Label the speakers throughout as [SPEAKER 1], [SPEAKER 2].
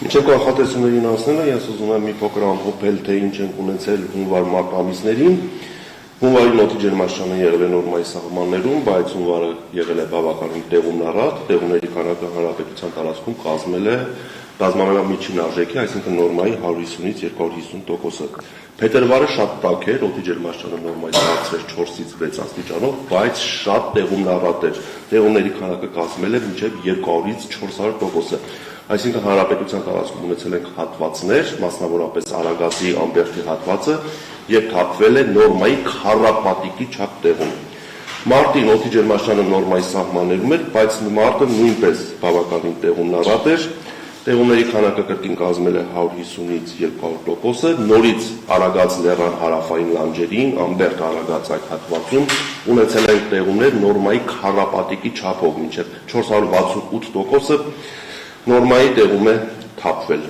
[SPEAKER 1] Մինչև կանխատեսումներին անցնելը ես ուզում եմ մի փոքր ամփոփել, թե ինչ ենք ունեցել հունվար-մարտ ամիսներին։ Հունվարի նոթի ջերմաստիճանը եղել է նորմայի սահմաններում, բայց հունվարը եղել է բավականին տեղումնառատ, տեղումների քանակը հանրապետության տարածքում կազմել միջին արժեքի, այսինքն նորմայի 150-ից 250%։ Փետրվարը շատ տաք էր, օդի ջերմաստիճանը նորմայից բարձր 4-ից 6 աստիճանով, բայց շատ տեղումնառատ էր։ Տեղումների քանակը կազմել է մինչև 200-ից 400%։ Այսինքն հանրապետության տարածքում ունեցել ենք հատվածներ, մասնավորապես Արագածի Ամբերդի հատվածը, եւ թափվել է նորմայի քառապատիկի չափ տեղում։ Մարտին օդի ջերմաստիճանը նորմայի սահմաններում էր, բայց մարտը նույնպես բավականին տեղումնառատ էր։ Տեղումների քանակը կրկին կազմել է 150-ից 200%, նորից Արագած լեռան հարավային լանջերին, Ամբերդ Արագած այդ հատվածում ունեցել ենք տեղումներ նորմայի քառապատիկի չափով, մինչև 468%-ը նորմայի տեղում է թափվել։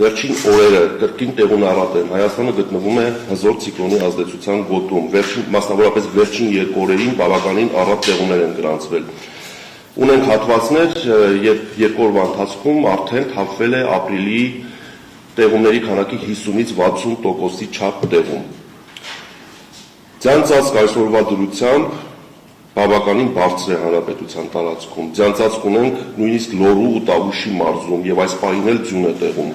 [SPEAKER 1] Վերջին օրերը կրկին տեղումնառատ են։ Հայաստանը գտնվում է հզոր ցիկլոնի ազդեցության գոտում։ Մասնավորապես վերջին 2 օրերին բավականին առատ տեղումներ են գրանցվել։ Ունենք հատվածներ, երբ 2 օրվա ընթացքում արդեն թափվել է ապրիլի տեղումների քանակի 50-ից 60%-ի չափ տեղում։ Ձյան ծածկ այսօրվա դրությամբ բավականին բարձր է հանրապետության տարածքում։ Ձյան ունենք նույնիսկ Լոռու ու Տավուշի մարզում եւ այս պահին էլ ձյուն է տեղում։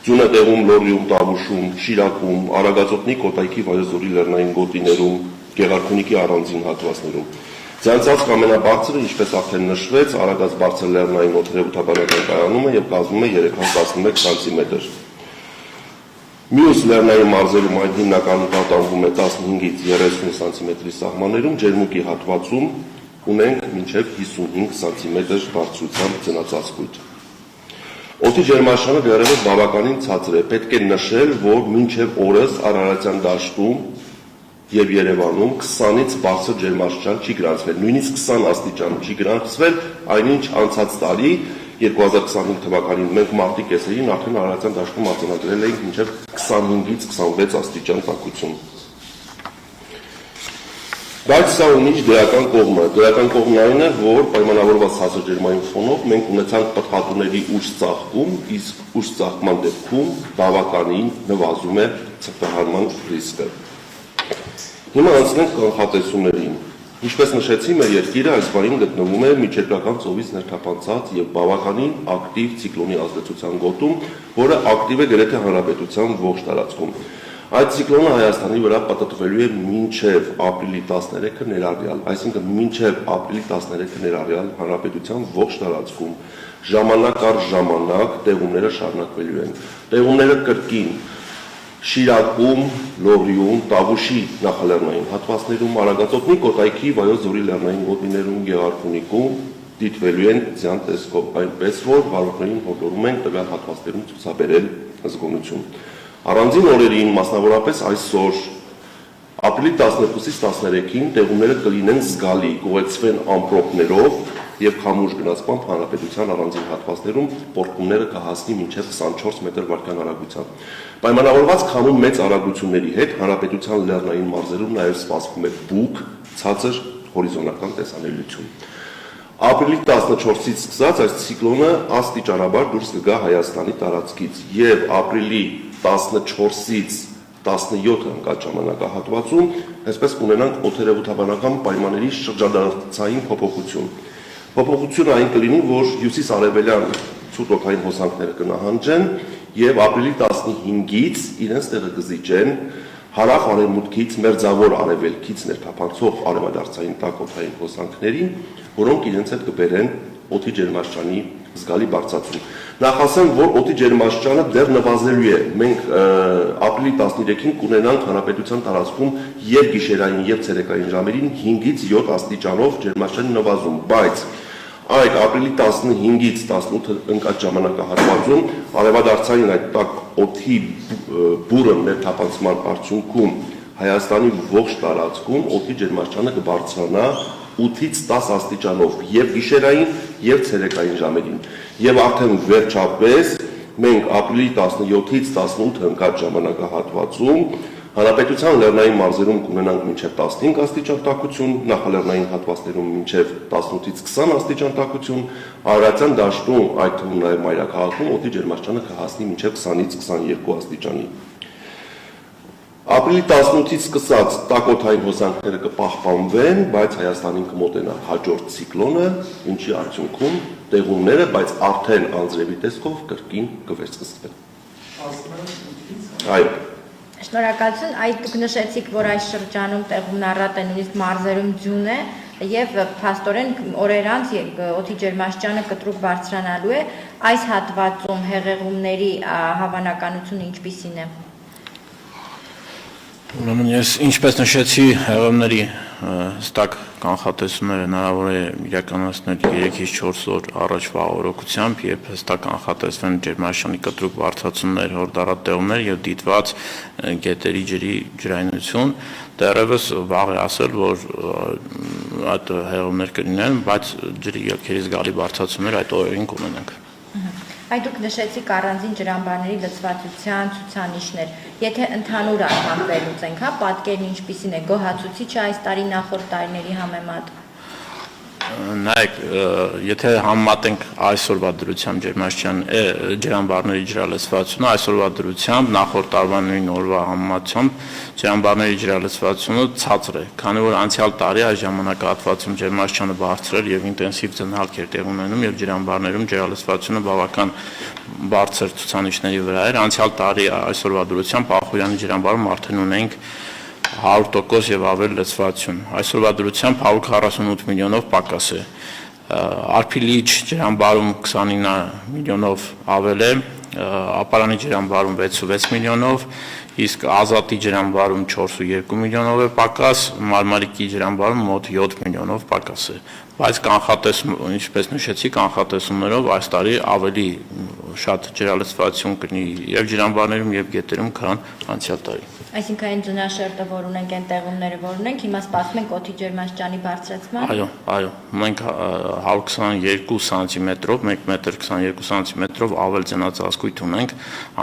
[SPEAKER 1] Ձյուն է տեղում Լոռիում, Տավուշում, Շիրակում, Արագածոտնի Կոտայքի Վայոց ձորի լեռնային գոտիներում, Գեղարքունիքի առանձին հատվածներում։ Ձյան ամենաբարձրը, ինչպես արդեն նշվեց, Արագած բարձր լեռնային օդերևութաբանական կայանում է եւ կազմում է 311 սանտիմետր։ Մյուս լեռնային մարզերում այդ հիմնականում պատանվում է 15-ից 30 սանտիմետրի սահմաններում, ջերմուկի հատվածում ունենք մինչև 55 սանտիմետր բարձրությամբ ձնածածկույթ։ Օդի ջերմաստիճանը դեռևս բավականին ցածր է, պետք է նշել, որ մինչև օրս Արարատյան դաշտում եւ Երևանում 20-ից բարձր ջերմաստիճան չի գրանցվել, նույնիսկ 20 աստիճան չի գրանցվել, այնինչ անցած տարի 2025 թվականին մենք մարտի կեսերին արդեն Արարատյան դաշտում արձանագրել էինք մինչև 25-ից 26 աստիճան տաքություն։ Բայց սա ունի դրական կողմը։ Դրական կողմն այն է, որ պայմանավորված ցածր ջերմային ֆոնով մենք ունեցանք պտղատուների ուշ ծաղկում, իսկ ուշ ծաղկման դեպքում բավականին նվազում է ցկտահարման ռիսկը։ Հիմա անցնենք կանխատեսումներին։ Ինչպես նշեցի, մեր երկիրը այս բանին գտնվում է միջերկրական ծովից ներթափանցած եւ բավականին ակտիվ ցիկլոնի ազդեցության գոտում, որը ակտիվ է գրեթե հանրապետության ողջ տարածքում։ Այդ ցիկլոնը Հայաստանի վրա պատտվելու է մինչև ապրիլի 13-ը ներառյալ, այսինքն մինչև ապրիլի 13-ը ներառյալ հանրապետության ողջ տարածքում ժամանակ առ ժամանակ տեղումները շարունակվելու են։ Տեղումները կրկին Շիրակում, Լոռիում, Տավուշի նախալեռնային հատվածներում, Արագածոտնի Կոտայքի Վայոց ձորի լեռնային գոտիներում, Գեղարքունիքում դիտվելու են ձյան տեսքով, այնպես որ վարորդներին հորդորում ենք տվյալ հատվածներում ցուցաբերել զգոնություն։ Առանձին օրերին, մասնավորապես այսօր, ապրիլի 12-ից 13-ին տեղումները կլինեն զգալի, կուղեկցվեն ամպրոպներով եւ քամուշ գնացմամբ հանրապետության առանձին հատվածներում պոռթկումները կհասնի մինչև 24 մետր վայրկյան արագությամբ։ Պայմանավորված քամու մեծ արագությունների հետ հանրապետության լեռնային մարզերում նաեւ սպասվում է բուք, ցածր հորիզոնական տեսանելիություն։ Ապրիլի 14-ից սկսած այս ցիկլոնը աստիճանաբար դուրս կգա Հայաստանի տարածքից եւ ապրիլի 14-ից 17 ընկած ժամանակահատվածում այսպես կունենանք օդերևութաբանական պայմանների շրջադարձային փոփոխություն։ Փոփոխությունը այն կլինի, որ հյուսիս-արևելյան ցուրտ օդային հոսանքները կնահանջեն եւ ապրիլի 15-ից իրենց տեղը կզիջեն հարավ-արևմուտքից մերձավոր արևելքից ներթափանցող արևադարձային տաք օդային հոսանքներին, որոնք իրենց հետ կբերեն օդի ջերմաստիճանի զգալի բարձրացում։ Նախ ասեմ, որ օդի ջերմաստիճանը դեռ նվազելու է։ Մենք ապրիլի 13-ին կունենանք հանրապետության տարածքում եւ գիշերային եւ ցերեկային ժամերին 5-ից 7 աստիճանով ջերմաստիճանի նվազում, բայց այդ ապրիլի 15-ից 18 ընկած ժամանակահատվածում արևադարձային այդ տաք օդի բուրը ներթափանցման արդյունքում Հայաստանի ողջ տարածքում օդի ջերմաստիճանը կբարձրանա 8-ից 10 աստիճանով եւ գիշերային եւ ցերեկային ժամերին։ Եվ արդեն վերջապես մենք ապրիլի 17-ից 18 ընկած ժամանակահատվածում Հանրապետության լեռնային մարզերում կունենանք մինչև 15 աստիճան տաքություն, նախալեռնային հատվածներում մինչև 18-ից 20 աստիճան տաքություն, արարատյան դաշտում, այդ թվում նաև մայրաքաղաքում օդի ջերմաստիճանը կհասնի մինչև 20-ից 22 աստիճանի։ Ապրիլի 18-ից սկսած տաքօդային հոսանքները կպահպանվեն, բայց Հայաստանին կմոտենա հաջորդ ցիկլոնը, ինչի արդյունքում տեղումները, բայց արդեն անձրևի տեսքով կրկին կվերսկսվեն։ Այո։
[SPEAKER 2] Շնորհակալություն, այդ դուք նշեցիք, որ այս շրջանում տեղումն առատ է, նույնիսկ մարզերում ձյուն է եւ փաստորեն օրեր անց օդի ջերմաստիճանը կտրուկ բարձրանալու է, այս հատվածում հեղեղումների հավանականությունը ինչպիսին է։
[SPEAKER 3] Ուրեմն ես ինչպես նշեցի, հեղեղումների հստակ կանխատեսումները հնարավոր է իրականացնել 3-ից 4 օր առաջվա օրոքությամբ, երբ հստակ կանխատեսվեն ջերմաստիճանի կտրուկ բարձրացումներ, հորդառատ տեղումներ եւ դիտված գետերի ջրի ջրայնություն, դեռևս վաղ է ասել, որ այդ հեղեղումներ կլինեն, բայց ջրի ելքերի զգալի բարձրացումներ այդ օրերին կունենանք։
[SPEAKER 2] Այդ դուք նշեցիք առանձին ջրամբարների լցվածության ցուցանիշներ, եթե ընդհանուր առմամբ վերլուծենք, հա, պատկերն ինչպիսին է, գոհացուցիչ է այս տարի նախորդ տարիների համեմատ։
[SPEAKER 3] Նայեք, եթե համեմատենք այսօրվա դրությամբ ջրամբարների ջրալցվածությունը, այսօրվա դրությամբ նախորդ տարվա նույն օրվա համեմատությամբ ջրամբարների ջրալցվածությունը ցածր է, քանի որ անցյալ տարի այս ժամանակահատվածում ջերմաստիճանը բարձր էր եւ ինտենսիվ ձնհալք էր տեղի ունենում եւ ջրամբարներում ջրալցվածությունը բավական բարձր ցուցանիշների վրա էր։ Անցյալ տարի այսօրվա դրությամբ Ախուրյանի ջրամբարում արդեն ունենք 100% եւ ավել լցվածություն։ Այսօրվա դրությամբ 148 միլիոնով պակաս է։ Արփիլիչ ջրամբարում 29 միլիոնով ավել է, Ապարանի ջրամբարում 66 միլիոնով, իսկ Ազատի ջրամբարում 4.2 միլիոնով է պակաս, Մարմարիկի ջրամբարում մոտ 7 միլիոնով պակաս է։ Բայց կանխատեսում, ինչպես նշեցի, կանխատեսումներով այս տարի ավելի շատ ջրալցվածություն կլինի եւ ջրամբարներում եւ գետերում, քան անցյալ տարի։
[SPEAKER 2] Այսինքն այն ձնաշերտը, որ ունենք, այն տեղումները, որ ունենք, հիմա սպասում ենք օդի ջերմաստիճանի բարձրացման։
[SPEAKER 3] Այո, մենք 122 սանտիմետրով, 1 մետր 22 սանտիմետրով ավել ձնածածկույթ ունենք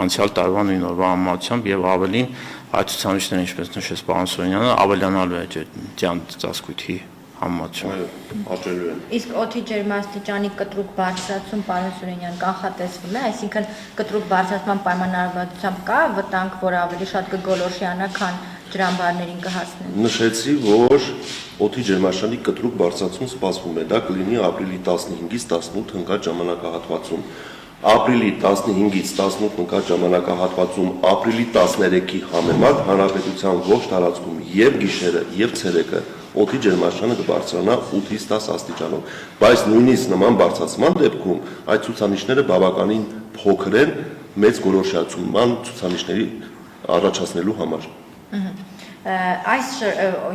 [SPEAKER 3] անցյալ տարվա նույն օրվա համեմատությամբ եւ ավելին այդ ցուցանիշները, ինչպես նշեց պարոն Սուրենյանը, ավելանալու է ջրային ծածկույթի համեմատությամբ
[SPEAKER 1] աճելու են։
[SPEAKER 2] Իսկ օդի ջերմաստիճանի կտրուկ բարձրացում, պարոն Սուրենյան, կանխատեսվում է, այսինքն կտրուկ բարձրացման պայմանավորվածությամբ կա վտանգ, որ ավելի շատ կգոլորշիանա, քան ջրամբարներին կհասնեն։
[SPEAKER 1] Նշեցի, որ օդի ջերմաստիճանի կտրուկ բարձրացում սպասվում է, դա կլինի ապրիլի 15-ից 18 ընկած ժամանակահատվածում։ Ապրիլի 15-ից 18 ընկած ժամանակահատվածում ապրիլի 13-ի համեմատ հանրապետության ողջ տարածքում եւ գիշերը եւ ցերեկը օդի ջերմաստիճանը կբարձրանա 8-ից 10 աստիճանով, բայց նույնիսկ նման բարձրացման դեպքում այդ ցուցանիշները բավականին փոքր են մեծ գոլորշիացման ցուցանիշների առաջացնելու համար։
[SPEAKER 2] Այս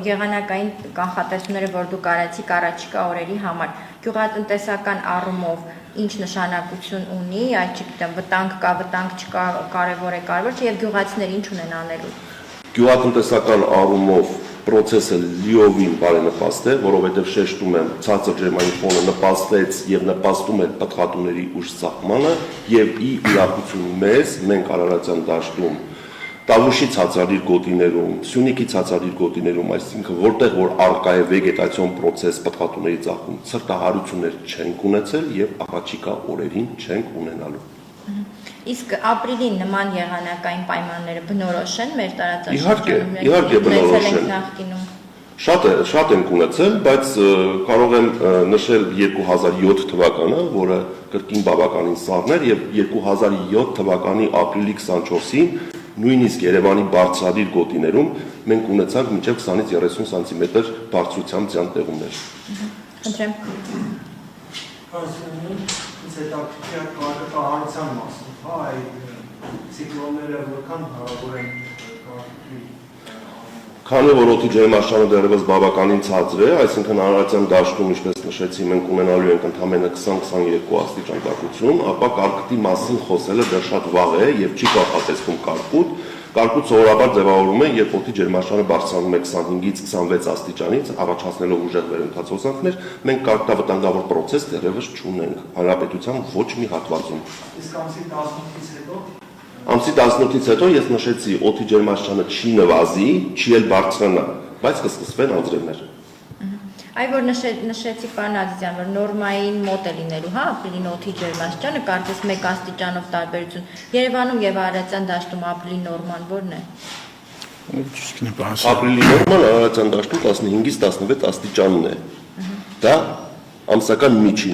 [SPEAKER 2] եղանակային կանխատեսումները, որ դուք արեցիք առաջիկա օրերի համար, գյուղատնտեսական առումով ինչ նշանակություն ունի, այդ չգիտեմ, վտանգ կա, վտանգ չկա, կարևոր է, կարևոր չէ, եւ գյուղացիները ինչ ունեն անելու։
[SPEAKER 1] Գյուղատնտեսական առումով process-ը լիովին բարենպաստ է, որովհետև շեշտում եմ, ցածր ջերմային ֆոնը նպաստեց եւ նպաստում է պտղատուների ուժ ծաղկմանը եւ ի ուրախություն մեզ մենք Արարատյան դաշտում Տավուշի ցածրադիր գոտիներում, Սյունիքի ցածրադիր գոտիներում, այսինքն որտեղ որ արկա է վեգետացիոն process պտղատուների ծաղկում, ցրտահարություններ չենք ունեցել եւ առաջիկա օրերին չենք ունենալու։
[SPEAKER 2] Իսկ ապրիլին նման եղանակային պայմանները բնորոշ են մեր
[SPEAKER 1] տարածաշրջանում։ Իհարկե բնորոշ են։ Շատ ենք ունեցել, բայց կարող եմ նշել 2007 թվականը, որը կրկին բավականին սառն էր եւ 2007 թվականի ապրիլի 24-ին նույնիսկ Երևանի բարձրադիր գոտիներում մենք ունեցանք մինչև 20-ից 30 սանտիմետր բարձրությամբ ձյան տեղումներ։
[SPEAKER 2] Խնդրեմ։
[SPEAKER 4] Ինձ հետաքրքիր կարգապահարության մասին, հա, այդ ցիկլոնները որքան հարավոր են կարգի։
[SPEAKER 1] Քանի որ օդի ջերմաստիճանը դեռևս բավականին ցածր է, այսինքն Արարատյան դաշտում, ինչպես նշեցի, մենք ունենալու ենք ընդամենը 20-22 աստիճան տաքություն, ապա կարկուտի մասին խոսելը դեռ շատ վաղ է եւ չի կանխատեսվում կարկուտ։ Կարկուտ սովորաբար ձևավորում է, երբ օդի ջերմաստիճանը բարձրանում է 25-ից 26 աստիճանից, առաջացնելով ուժեղ վերընթաց հոսանքներ, մենք կարգավտանգավոր process դեռևս չունենք հանրապետության ոչ մի հատվածում։
[SPEAKER 4] Իսկ ամսի 18-ից հետո
[SPEAKER 1] Ամսի 18-ից հետո ես նշեցի օդի ջերմաստիճանը չի նվազի, չի էլ բարձրանա, բայց կսկսվեն անձրևներ։
[SPEAKER 2] Այ որ նշեցիք պարոն Ազիզյան, որ նորմային մոտ է լինելու, հա, ապրիլին օդի ջերմաստիճանը, կարծես 1 աստիճանով տարբերություն։ Երևանում եւ Արարատյան դաշտում ապրիլի նորման ո՞րն է։
[SPEAKER 1] Ապրիլի նորման Արարատյան դաշտում 15-ից 16 աստիճանն է։ Դա ամսական միջին